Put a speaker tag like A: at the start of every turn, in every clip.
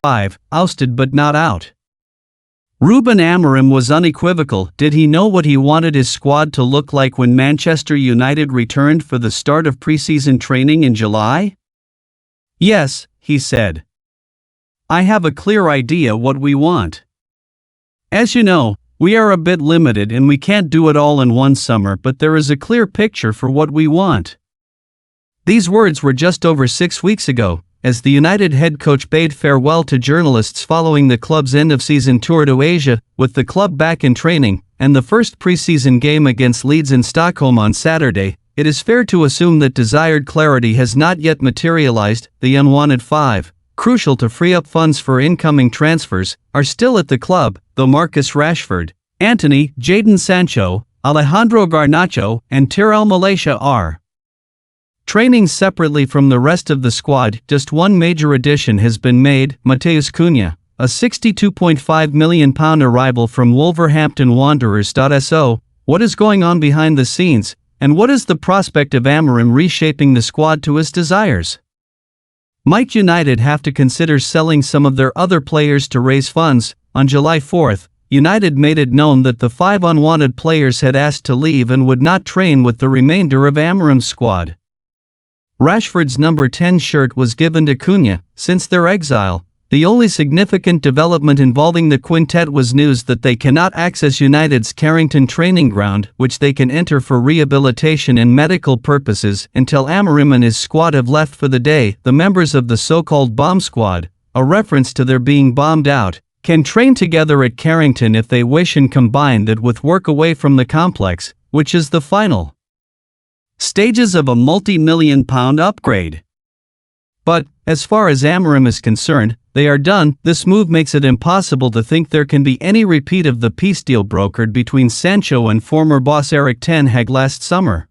A: 5, ousted but not out. Ruben Amorim was unequivocal. Did he know what he wanted his squad to look like when Manchester United returned for the start of pre-season training in July? Yes, he said. I have a clear idea what we want. As you know, we are a bit limited and we can't do it all in one summer, but there is a clear picture for what we want. These words were just over 6 weeks ago, as the United head coach bade farewell to journalists following the club's end-of-season tour to Asia, with the club back in training, and the first pre-season game against Leeds in Stockholm on Saturday. It is fair to assume that desired clarity has not yet materialized. The unwanted 5, crucial to free up funds for incoming transfers, are still at the club, though Marcus Rashford, Antony, Jadon Sancho, Alejandro Garnacho, and Tyrell Malaysia are training separately from the rest of the squad. Just one major addition has been made: Matheus Cunha, a £62.5 million arrival from Wolverhampton Wanderers. So, what is going on behind the scenes, and what is the prospect of Amorim reshaping the squad to his desires? Might United have to consider selling some of their other players to raise funds? On July 4th, United made it known that the 5 unwanted players had asked to leave and would not train with the remainder of Amorim's squad. Rashford's number 10 shirt was given to Cunha. Since their exile, the only significant development involving the quintet was news that they cannot access United's Carrington training ground, which they can enter for rehabilitation and medical purposes, until Amorim and his squad have left for the day. The members of the so-called bomb squad, a reference to their being bombed out, can train together at Carrington if they wish, and combine that with work away from the complex, which is the final stages of a multi-million-pound upgrade. But, as far as Amorim is concerned, they are done. This move makes it impossible to think there can be any repeat of the peace deal brokered between Sancho and former boss Erik ten Hag last summer.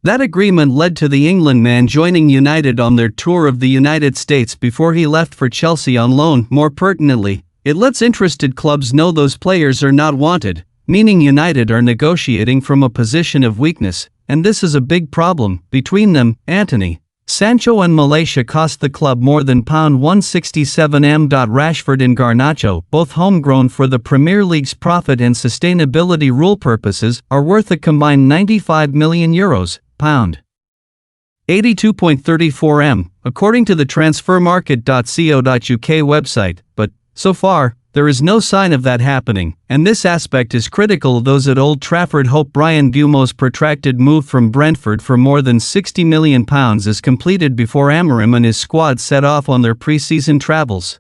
A: That agreement led to the England man joining United on their tour of the United States before he left for Chelsea on loan. More pertinently, it lets interested clubs know those players are not wanted, meaning United are negotiating from a position of weakness, and this is a big problem. Between them, Antony, Sancho and Malaysia cost the club more than £167m. Rashford and Garnacho, both homegrown for the Premier League's profit and sustainability rule purposes, are worth a combined €95 million, £82.34m, according to the transfermarket.co.uk website, but, so far, there is no sign of that happening, and this aspect is critical. Those at Old Trafford hope Brian Bumo's protracted move from Brentford for more than £60 million is completed before Amorim and his squad set off on their pre-season travels.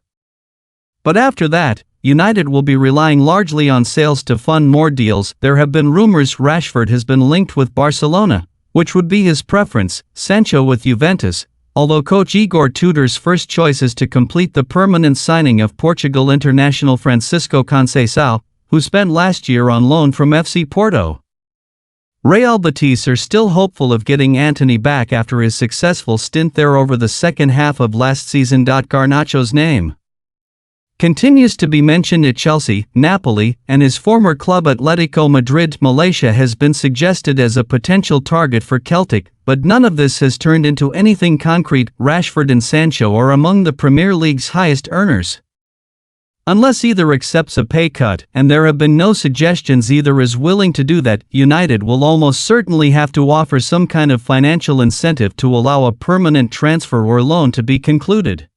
A: But after that, United will be relying largely on sales to fund more deals. There have been rumors Rashford has been linked with Barcelona, which would be his preference, Sancho with Juventus, although coach Igor Tudor's first choice is to complete the permanent signing of Portugal international Francisco Conceição, who spent last year on loan from FC Porto. Real Betis are still hopeful of getting Antony back after his successful stint there over the second half of last season. Garnacho's name continues to be mentioned at Chelsea, Napoli, and his former club Atletico Madrid. Malaysia has been suggested as a potential target for Celtic, but none of this has turned into anything concrete. Rashford and Sancho are among the Premier League's highest earners. Unless either accepts a pay cut, and there have been no suggestions either is willing to do that, United will almost certainly have to offer some kind of financial incentive to allow a permanent transfer or loan to be concluded.